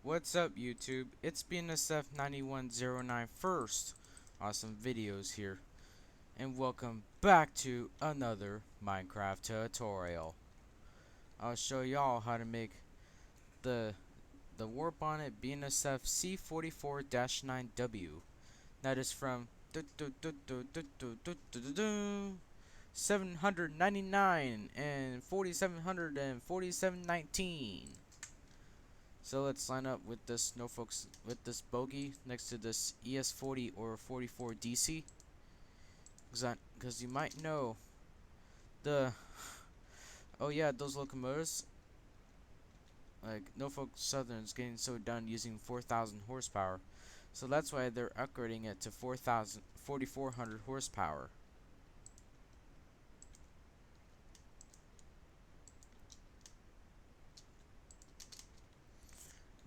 What's up YouTube? It's Bnsf 9109 first. Awesome videos here. And welcome back to another Minecraft tutorial. I'll show y'all how to make the Warbonnet Bnsf C44-9W. That is from 799 and 4719. So let's line up with this with this bogey next to this ES40 or 44 DC, because you might know the oh yeah, those locomotives, like Norfolk Southern's getting so done using 4,000 horsepower, so that's why they're upgrading it to 4,400 horsepower.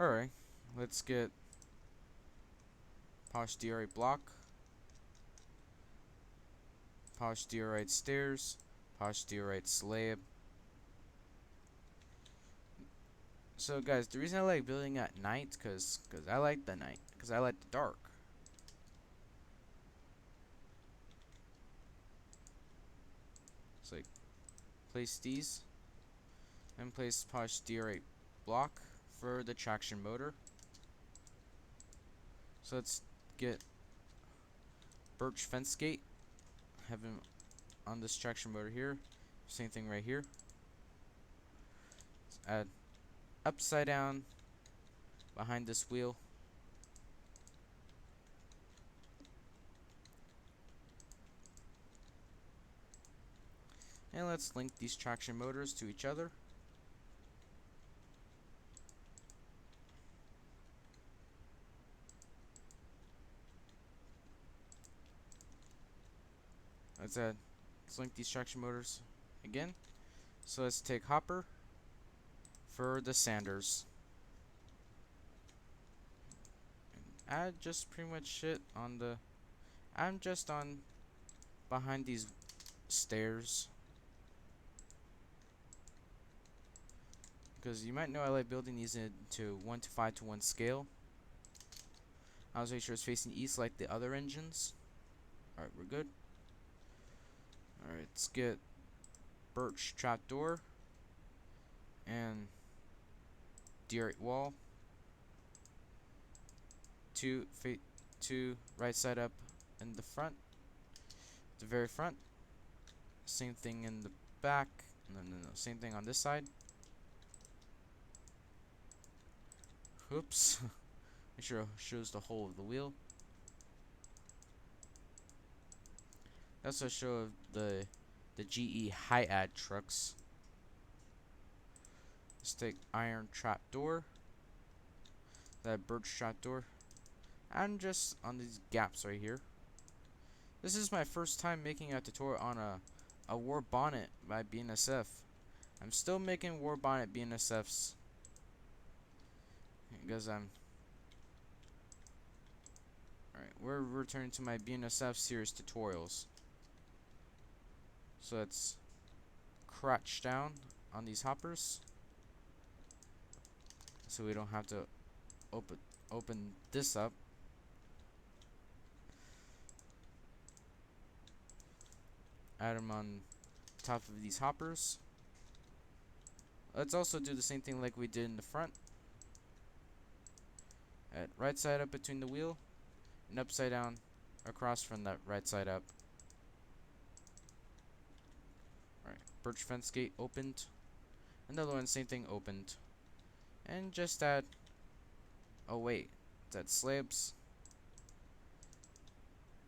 Alright, let's get polished diorite block, polished diorite stairs, polished diorite slab. So guys, the reason I like building at night, cause I like the night, cause I like the dark. So like, place these, and place polished diorite block for the traction motor. So let's get birch fence gate, have him on this traction motor here. Same thing right here. Let's add upside down behind this wheel. And let's link these traction motors to each other. Let's link these traction motors again. So let's take hopper for the sanders. And add just pretty much shit on the I'm just on behind these stairs, because you might know I like building these into 1:5:1 scale. I was make sure it's facing east like the other engines. Alright, we're good. Alright, let's get birch trapdoor and diorite wall. Two right side up in the front, the very front. Same thing in the back. No, same thing on this side. Oops. Make sure it shows the whole of the wheel. That's a show of the GE high-ad trucks. Let's take iron trapdoor, that birch trapdoor, and just on these gaps right here. This is my first time making a tutorial on a Warbonnet by Bnsf. I'm still making Warbonnet Bnsfs because alright, we're returning to my Bnsf series tutorials. So let's crouch down on these hoppers so we don't have to open this up. Add them on top of these hoppers. Let's also do the same thing like we did in the front. At right side up between the wheel and upside down across from that right side up. Alright, birch fence gate opened. Another one, same thing, opened. And just add, oh wait, add slabs.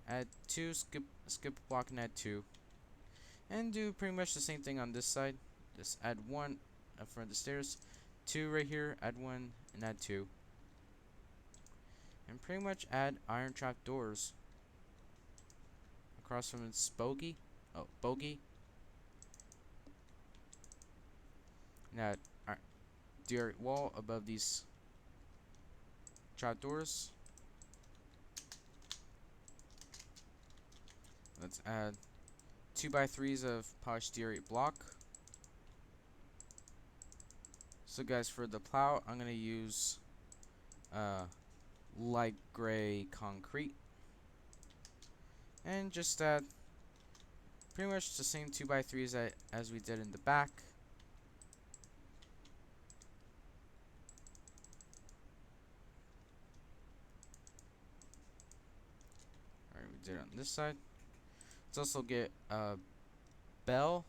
Add two, skip a block and add two. And do pretty much the same thing on this side. Just add one up front of the stairs, two right here, add one and add two. And pretty much add iron trap doors across from its bogey. Now diorite wall above these trap doors. Let's add 2x3s of polished diorite block. So guys, for the plow, I'm gonna use uh, light gray concrete, and just add pretty much the same 2x3s as we did in the back. Alright, we did it on this side. Let's also get a bell.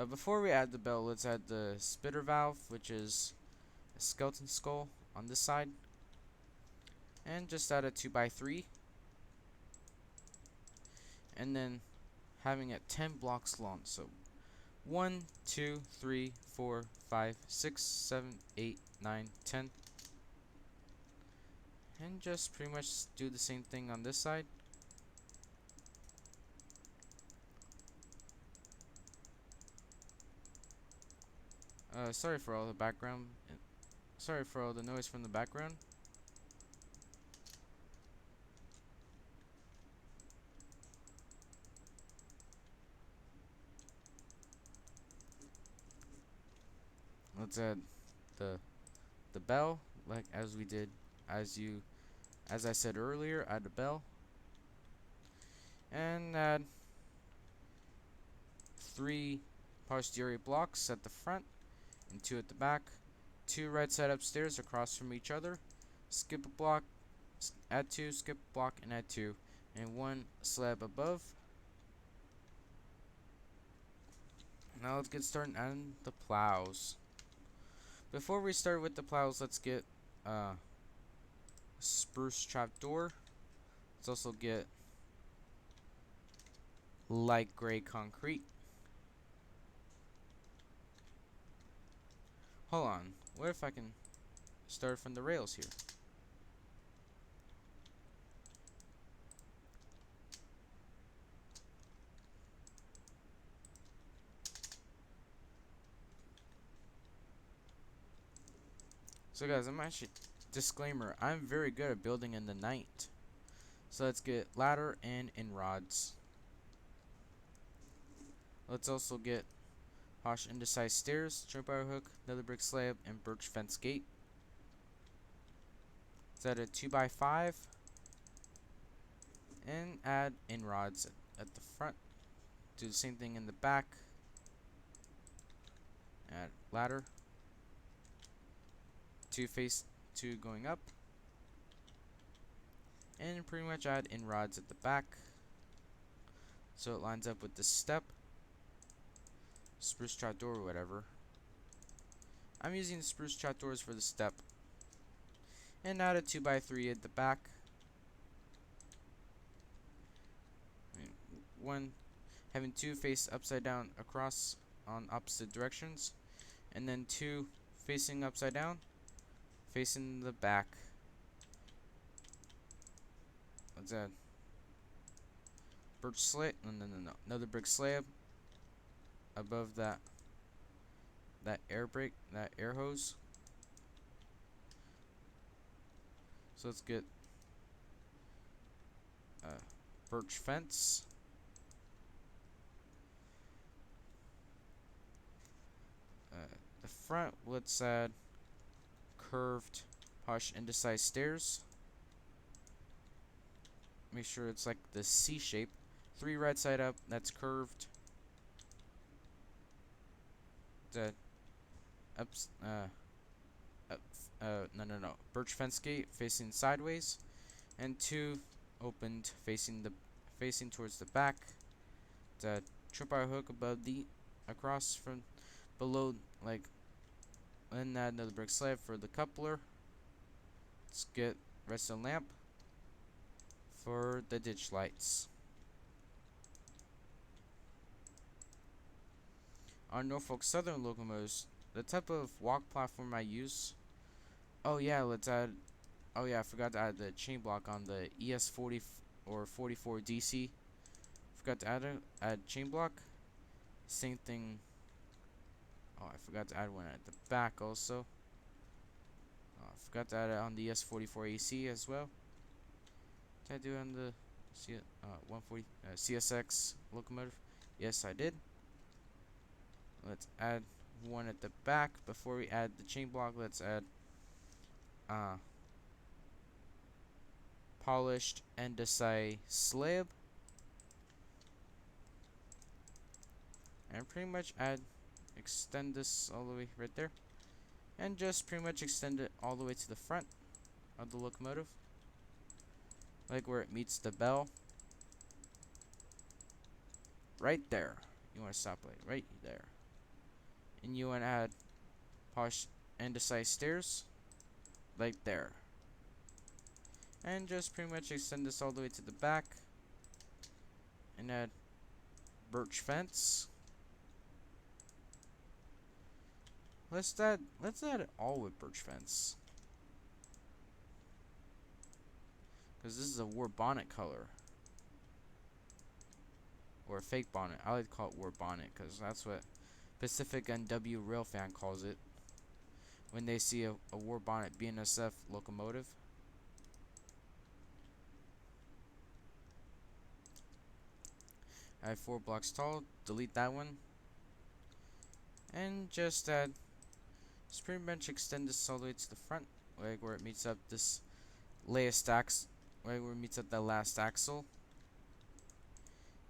Before we add the bell, let's add the spitter valve, which is a skeleton skull on this side. And just add a 2x3. And then having it 10 blocks long. So 1, 2, 3, 4, 5, 6, 7, 8, 9, 10. And just pretty much do the same thing on this side. Sorry for all the background. Sorry for all the noise from the background. Let's add the bell, like as we did, as I said earlier, add the bell. And add 3 posterior blocks at the front and 2 at the back. 2 right side upstairs across from each other. Skip a block, add 2, skip a block, and add 2. And 1 slab above. Now let's get started on the plows. Before we start with the plows, let's get a spruce trapdoor. Let's also get light gray concrete. Hold on, what if I can start from the rails here? So guys, disclaimer, I'm very good at building in the night. So let's get ladder and in rods. Let's also get Hosh undersized stairs, tripwire hook, another brick slab, and birch fence gate. Let's add a 2x5 and add in rods at the front. Do the same thing in the back. Add ladder. 2 going up. And pretty much add in rods at the back. So it lines up with the step. Spruce trapdoor or whatever. I'm using the spruce trapdoors for the step. And add a 2x3 at the back. Having 2 face upside down across on opposite directions. And then 2 facing upside down, facing the back. Let's add birch slab, no, another brick slab above that air hose. So let's get birch fence. The front, let's add curved Hosh undersized stairs. Make sure it's like the C shape. 3 right side up, that's curved. No. Birch fence gate facing sideways, and 2 opened facing towards the back. The tripwire hook above across from below, like, and add another brick slab for the coupler. Let's get redstone lamp for the ditch lights. On Norfolk Southern locomotives, the type of walk platform I use. Oh yeah, I forgot to add the chain block on the ES40 or 44 DC. Forgot to add chain block. Same thing. Oh, I forgot to add one at the back also. I forgot to add it on the ES44 AC as well. Did I do it on the 140 CSX locomotive? Yes, I did. Let's add one at the back. Before we add the chain block, let's add polished andesite slab, and pretty much extend this all the way right there, and just pretty much extend it all the way to the front of the locomotive, like where it meets the bell, right there. You want to stop right there, and you want to add polished andesite stairs, like there, and just pretty much extend this all the way to the back, and add birch fence. Let's add it all with birch fence, because this is a Warbonnet color, or a fake bonnet. I like to call it Warbonnet because that's what Pacific NW Railfan calls it when they see a Warbonnet Bnsf locomotive. Add 4 blocks tall. Delete that one, and just pretty much extend this all the way to the front, like where it meets up this last axle, right where it meets up that last axle,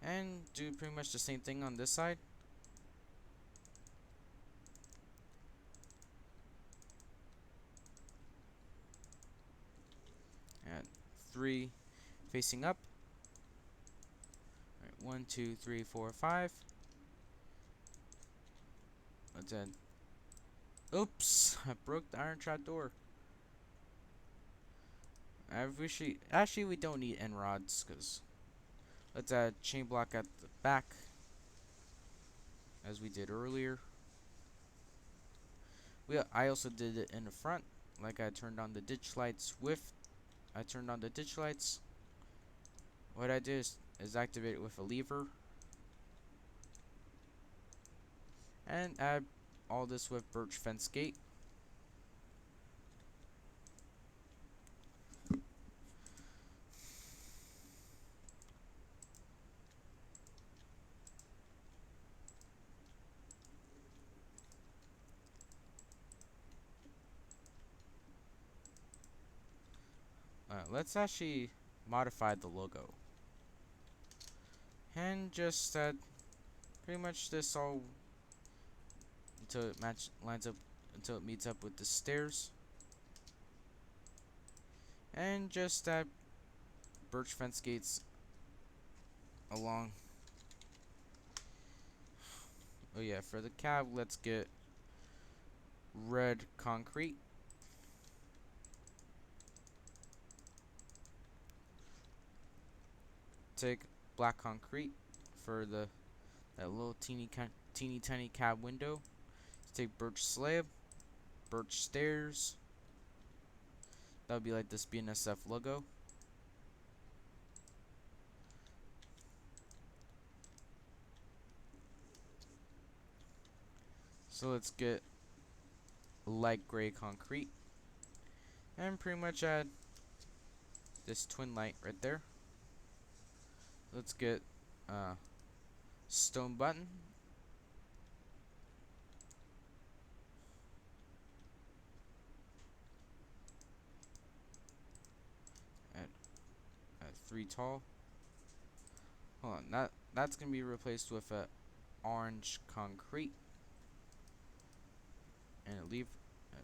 and do pretty much the same thing on this side. And 3 facing up. Right, 1, 2, 3, 4, 5. Let's add. Oops! I broke the iron trap door. Actually, we don't need end rods, because let's add chain block at the back, as we did earlier. I also did it in the front, like I turned on the ditch lights What I did is activate it with a lever, and add all this with birch fence gate. Let's actually modify the logo, and just pretty much this all until it until it meets up with the stairs, and just add birch fence gates along. Oh yeah, for the cab, let's get red concrete. Take black concrete for that little teeny tiny cab window. Let's take birch slab, birch stairs. That would be like this BNSF logo. So let's get light gray concrete, and pretty much add this twin light right there. Let's get stone button, at 3 tall. Hold on, that's gonna be replaced with a orange concrete, and leave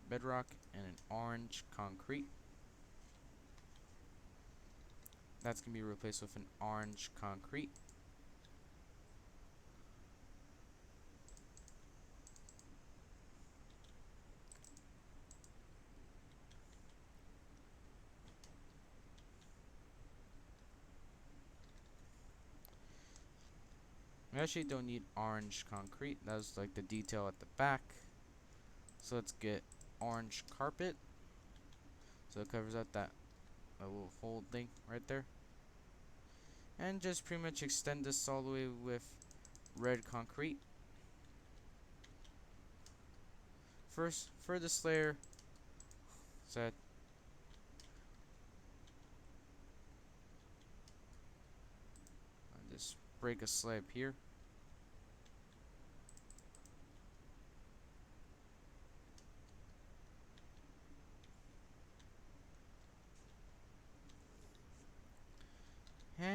bedrock and an orange concrete. That's gonna be replaced with an orange concrete. We actually don't need orange concrete. That's like the detail at the back. So let's get orange carpet, so it covers up that little hole thing right there, and just pretty much extend this all the way with red concrete. First, for this layer, set just break a slab here,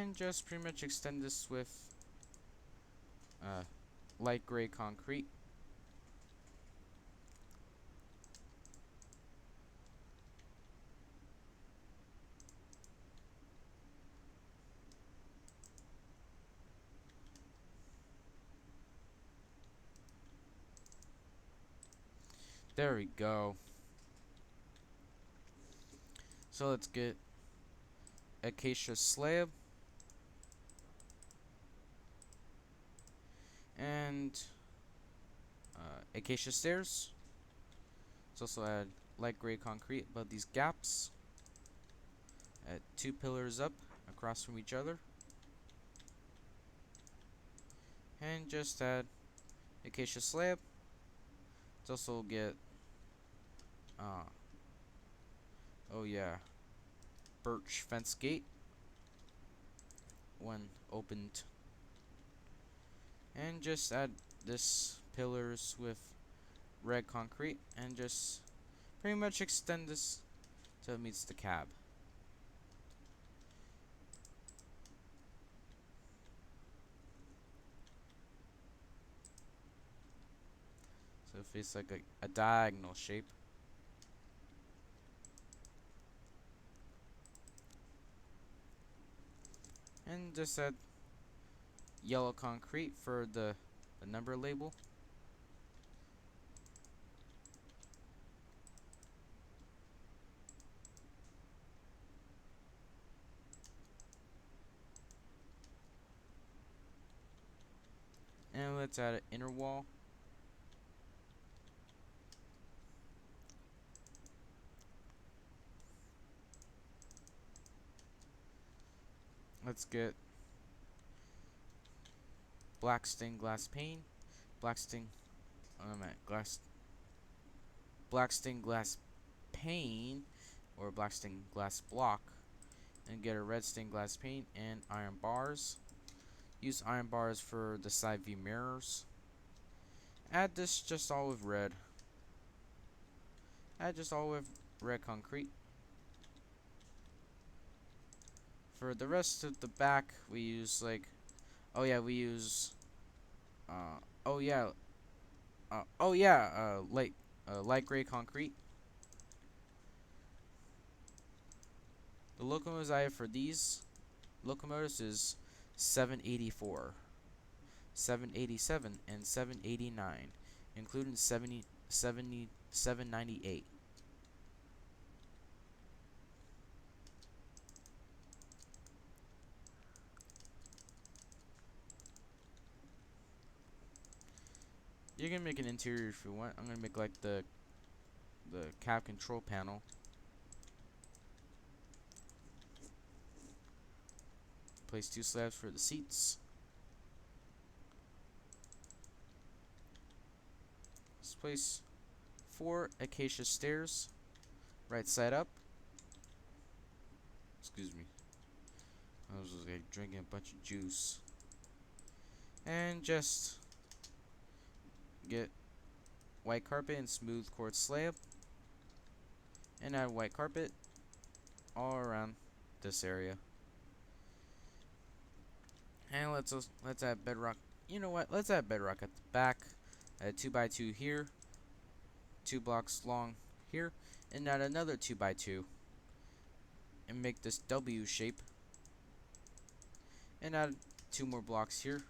And just pretty much extend this with light gray concrete. There we go. So let's get acacia slab and acacia stairs. Let's also add light gray concrete above these gaps. Add 2 pillars up across from each other. And just add acacia slab. Let's also get oh yeah, birch fence gate when opened. And just add this pillars with red concrete and just pretty much extend this till it meets the cab. So it feels like a diagonal shape. And just add yellow concrete for the number label. And let's add an inner wall. Let's get black stained glass pane, black stained glass pane or black stained glass block, and get a red stained glass pane and iron bars. Use iron bars for the side view mirrors. Add this just all with red. Add just all with red concrete. For the rest of the back, we use like, light gray concrete. The locomotives I have for these locomotives is 784, 787, and 789, including 798. You can make an interior if you want. I'm gonna make like the cab control panel. Place 2 slabs for the seats. Let's place 4 acacia stairs, right side up. Excuse me. I was just like drinking a bunch of juice. And just get white carpet and smooth quartz slab, and add white carpet all around this area. And let's add bedrock. You know what? Let's add bedrock at the back. Add 2x2 here, 2 blocks long here, and add another 2x2, and make this W shape. And add 2 more blocks here.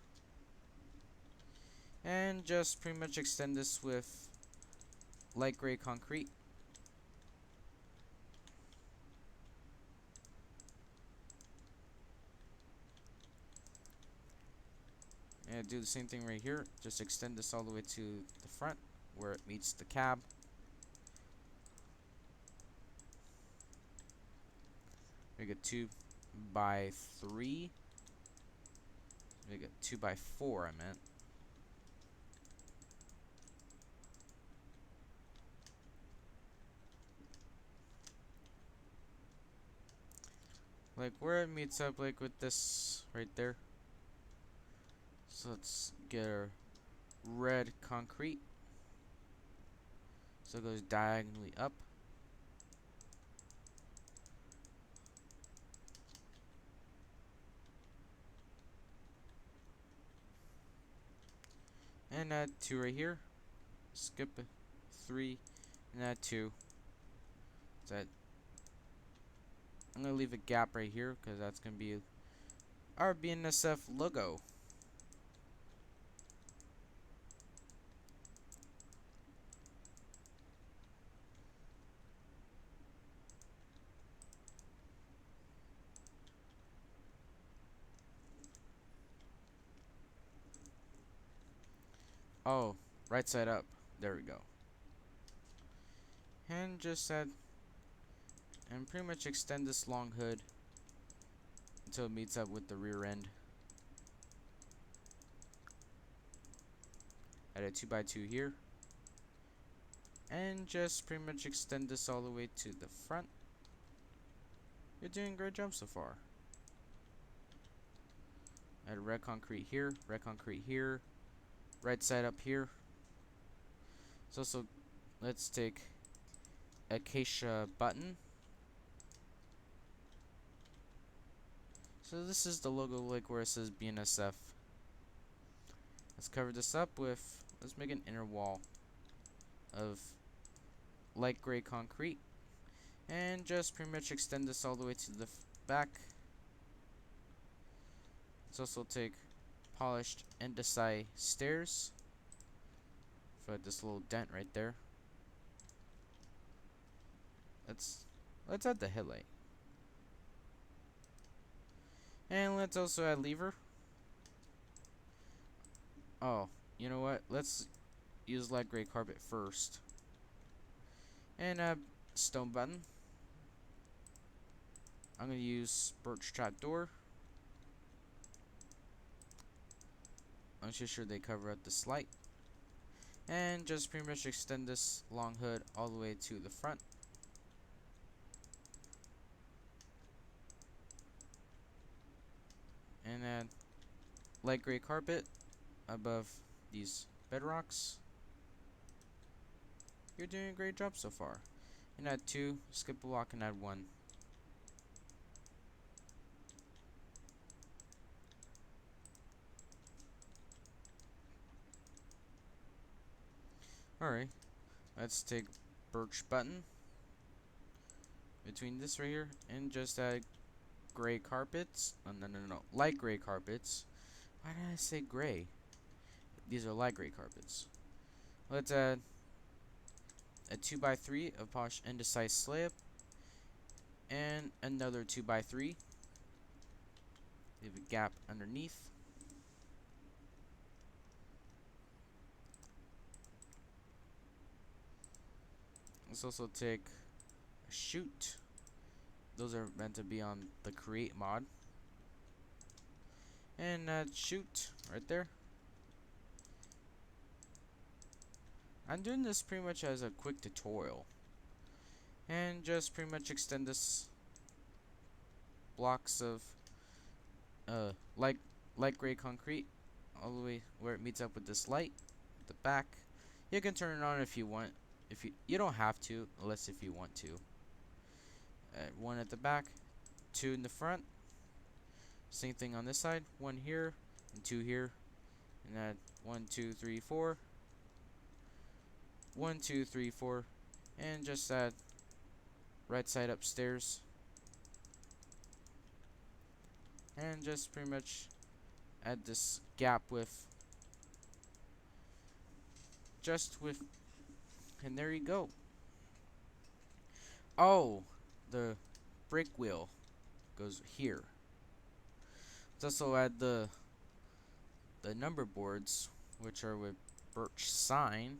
And just pretty much extend this with light gray concrete. And do the same thing right here. Just extend this all the way to the front where it meets the cab. Make it 2x3. Make it 2x4, I meant. Like where it meets up like with this right there. So let's get a red concrete. So it goes diagonally up. and add 2 right here. Skip 3 and add 2. So I'm gonna leave a gap right here because that's gonna be our Bnsf logo. Oh, right side up. There we go. And just add and pretty much extend this long hood until it meets up with the rear end. Add a 2x2 here. And just pretty much extend this all the way to the front. You're doing a great job so far. Add red concrete here, right side up here. So let's take acacia button. So this is the logo, like where it says Bnsf. Let's cover this up with, let's make an inner wall of light gray concrete. And just pretty much extend this all the way to the back. Let's also take polished andesite stairs for this little dent right there. Let's add the headlight. And let's also add lever. Oh, you know what? Let's use light gray carpet first. And add stone button. I'm going to use birch trapdoor. I'm just sure they cover up this light. And just pretty much extend this long hood all the way to the front. And add light gray carpet above these bedrocks. You're doing a great job so far. And add 2, skip a block and add 1. Alright, let's take birch button between this right here and just add gray carpets. Oh, no, light gray carpets. Why did I say gray? These are light gray carpets. Let's add a 2x3 of polished andesite slab and another 2x3. Leave a gap underneath. Let's also take a chute. Those are meant to be on the create mod. And chute right there. I'm doing this pretty much as a quick tutorial. And just pretty much extend this blocks of light gray concrete all the way where it meets up with this light at the back. You can turn it on if you want. If you don't have to, unless if you want to. 1 at the back, 2 in the front. Same thing on this side. 1 here and 2 here, and add 1, 2, 3, 4. 1, 2, 3, 4, and just add right side upstairs. And just pretty much add this gap with and there you go. Oh, the brake wheel goes here. Let's also add the number boards, which are with birch sign.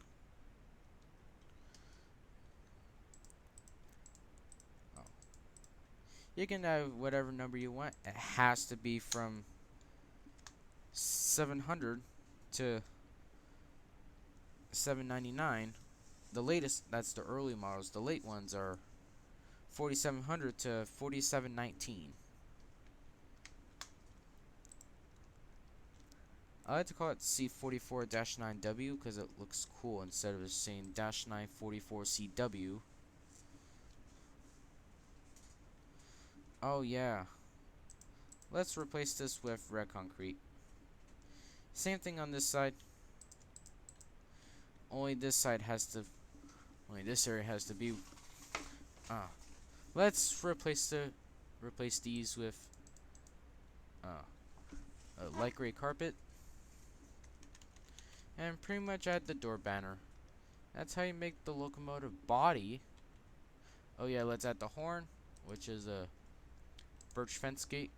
Oh. You can add whatever number you want. It has to be from 700 to 799. The latest, that's the early models. The late ones are 4700 to 4719. I like to call it C44-9W because it looks cool instead of just saying -944CW. Oh yeah. Let's replace this with red concrete. Same thing on this side. only this area has to be. Let's replace these with a light gray carpet, and pretty much add the door banner. That's how you make the locomotive body. Oh yeah, let's add the horn, which is a birch fence gate.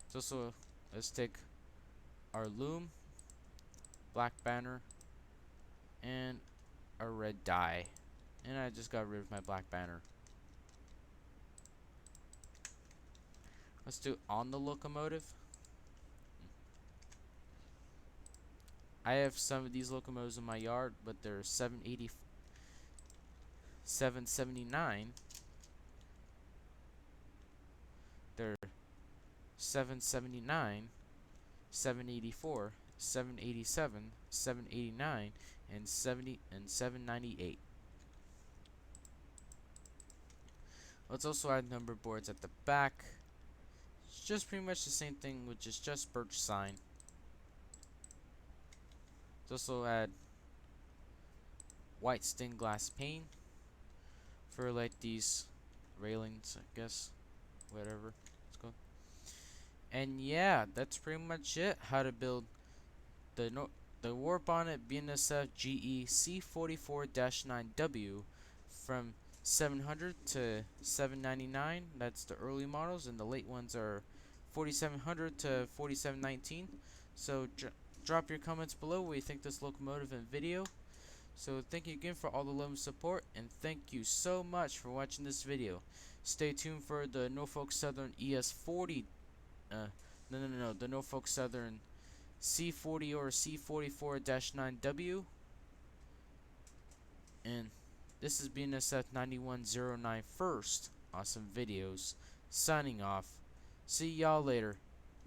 So let's take our loom, black banner, and a red dye. And I just got rid of my black banner. Let's do on the locomotive. I have some of these locomotives in my yard, but they're 780, 779. They're 779, 784, 787, 789, and 798. Let's also add number boards at the back. It's just pretty much the same thing, which is just birch sign. Let's also add white stained glass pane for like these railings, I guess. Whatever. Let's go. And yeah, that's pretty much it. How to build the Warbonnet Bnsf GE C44-9W from 700 to 799. That's the early models, and the late ones are 4700 to 4719. So drop your comments below what you think this locomotive and video. So thank you again for all the love and support, and thank you so much for watching this video. Stay tuned for the Norfolk Southern ES40, the Norfolk Southern C40 or C44-9W, and this is Bnsf 9109 first. Awesome videos. Signing off. See y'all later.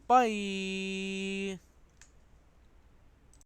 Bye.